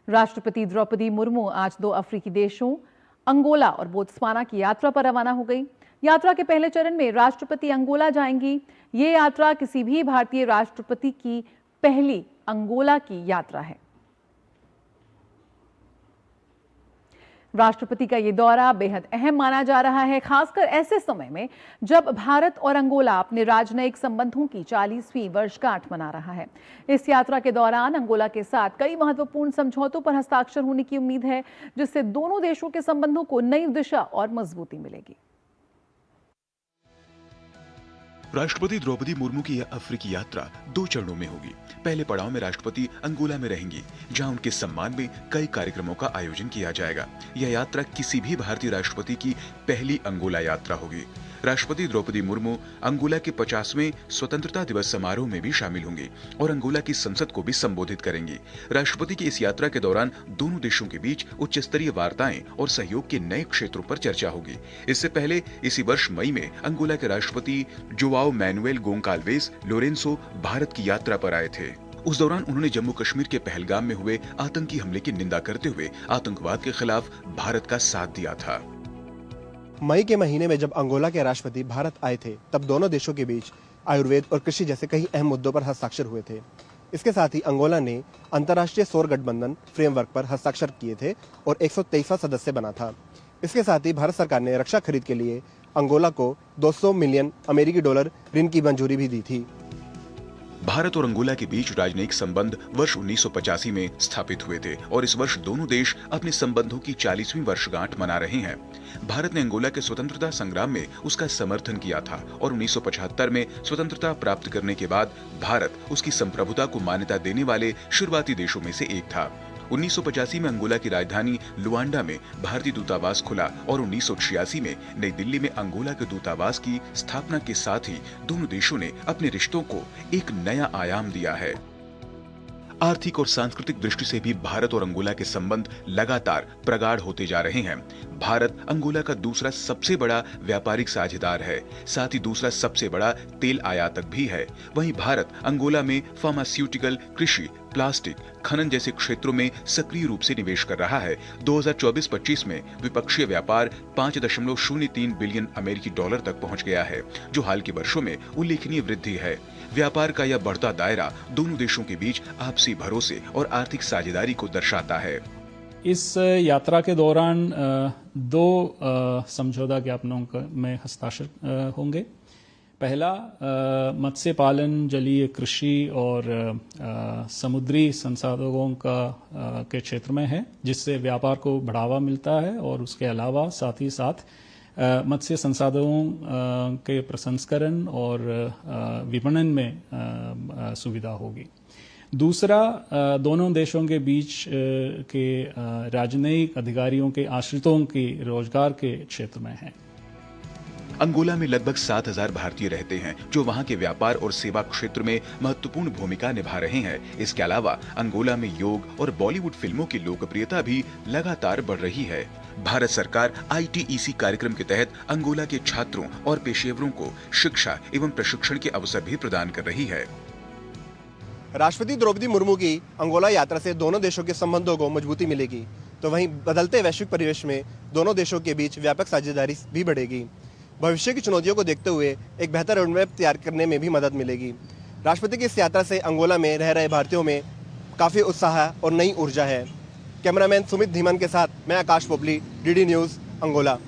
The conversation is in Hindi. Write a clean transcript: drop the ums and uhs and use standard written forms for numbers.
राष्ट्रपति द्रौपदी मुर्मू आज 2 अफ्रीकी देशों अंगोला और बोत्सवाना की यात्रा पर रवाना हो गई। यात्रा के पहले चरण में राष्ट्रपति अंगोला जाएंगी। ये यात्रा किसी भी भारतीय राष्ट्रपति की पहली अंगोला की यात्रा है। राष्ट्रपति का ये दौरा बेहद अहम माना जा रहा है, खासकर ऐसे समय में जब भारत और अंगोला अपने राजनयिक संबंधों की 40वीं वर्षगांठ मना रहा है। इस यात्रा के दौरान अंगोला के साथ कई महत्वपूर्ण समझौतों पर हस्ताक्षर होने की उम्मीद है, जिससे दोनों देशों के संबंधों को नई दिशा और मजबूती मिलेगी। राष्ट्रपति द्रौपदी मुर्मू की यह अफ्रीकी यात्रा 2 चरणों में होगी। पहले पड़ाव में राष्ट्रपति अंगोला में रहेंगी, जहां उनके सम्मान में कई कार्यक्रमों का आयोजन किया जाएगा। यह यात्रा किसी भी भारतीय राष्ट्रपति की पहली अंगोला यात्रा होगी। राष्ट्रपति द्रौपदी मुर्मू अंगोला के 50वें स्वतंत्रता दिवस समारोह में भी शामिल होंगी और अंगोला की संसद को भी संबोधित करेंगी। राष्ट्रपति की इस यात्रा के दौरान दोनों देशों के बीच उच्च स्तरीय वार्ताएं और सहयोग के नए क्षेत्रों पर चर्चा होगी। इससे पहले इसी वर्ष मई में अंगोला के राष्ट्रपति जोआओ मैनुएल गोंकाल्वेस लोरेंसो भारत की यात्रा पर आए थे। उस दौरान उन्होंने जम्मू कश्मीर के पहलगाम में हुए आतंकी हमले की निंदा करते हुए आतंकवाद के खिलाफ भारत का साथ दिया था। मई के महीने में जब अंगोला के राष्ट्रपति भारत आए थे, तब दोनों देशों के बीच आयुर्वेद और कृषि जैसे कई अहम मुद्दों पर हस्ताक्षर हुए थे। इसके साथ ही अंगोला ने अंतर्राष्ट्रीय सौर गठबंधन फ्रेमवर्क पर हस्ताक्षर किए थे और 123वां सदस्य बना था। इसके साथ ही भारत सरकार ने रक्षा खरीद के लिए अंगोला को 200 मिलियन अमेरिकी डॉलर ऋण की मंजूरी भी दी थी। भारत और अंगोला के बीच राजनयिक संबंध वर्ष 1985 में स्थापित हुए थे और इस वर्ष दोनों देश अपने संबंधों की 40वीं वर्षगांठ मना रहे हैं। भारत ने अंगोला के स्वतंत्रता संग्राम में उसका समर्थन किया था और 1975 में स्वतंत्रता प्राप्त करने के बाद भारत उसकी संप्रभुता को मान्यता देने वाले शुरुआती देशों में से एक था। 1985 में अंगोला की राजधानी लुआंडा में भारतीय दूतावास खुला और 1986 में नई दिल्ली में अंगोला के दूतावास की स्थापना के साथ ही दोनों देशों ने अपने रिश्तों को एक नया आयाम दिया है। आर्थिक और सांस्कृतिक दृष्टि से भी भारत और अंगोला के संबंध लगातार प्रगाढ़ होते जा रहे हैं। भारत अंगोला का दूसरा सबसे बड़ा व्यापारिक साझेदार है, साथ ही दूसरा सबसे बड़ा तेल आयातक भी है। वहीं भारत अंगोला में फार्मास्यूटिकल, कृषि, प्लास्टिक, खनन जैसे क्षेत्रों में सक्रिय रूप से निवेश कर रहा है। 2024-25 में द्विपक्षीय व्यापार 5.03 बिलियन अमेरिकी डॉलर तक पहुंच गया है, जो हाल के वर्षों में उल्लेखनीय वृद्धि है। व्यापार का यह बढ़ता दायरा दोनों देशों के बीच आपसी भरोसे और आर्थिक साझेदारी को दर्शाता है। इस यात्रा के दौरान 2 समझौता ज्ञापनों में हस्ताक्षर होंगे। पहला मत्स्य पालन, जलीय कृषि और समुद्री संसाधनों के क्षेत्र में है, जिससे व्यापार को बढ़ावा मिलता है और उसके अलावा साथ ही साथ मत्स्य संसाधनों के प्रसंस्करण और विपणन में सुविधा होगी। दूसरा, दोनों देशों के बीच के राजनयिक अधिकारियों के आश्रितों की रोजगार के क्षेत्र में है। अंगोला में लगभग 7,000 भारतीय रहते हैं, जो वहां के व्यापार और सेवा क्षेत्र में महत्वपूर्ण भूमिका निभा रहे हैं। इसके अलावा अंगोला में योग और बॉलीवुड फिल्मों की लोकप्रियता भी लगातार बढ़ रही है। भारत सरकार ITEC कार्यक्रम के तहत अंगोला के छात्रों और पेशेवरों को शिक्षा एवं प्रशिक्षण के अवसर भी प्रदान कर रही है। राष्ट्रपति द्रौपदी मुर्मू की अंगोला यात्रा से दोनों देशों के संबंधों को मजबूती मिलेगी, तो वहीं बदलते वैश्विक परिवेश में दोनों देशों के बीच व्यापक साझेदारी भी बढ़ेगी। भविष्य की चुनौतियों को देखते हुए एक बेहतर रोडमैप तैयार करने में भी मदद मिलेगी। राष्ट्रपति की इस यात्रा से अंगोला में रह रहे भारतीयों में काफ़ी उत्साह और नई ऊर्जा है। कैमरामैन सुमित धीमन के साथ मैं आकाश पोपली, DD न्यूज़, अंगोला।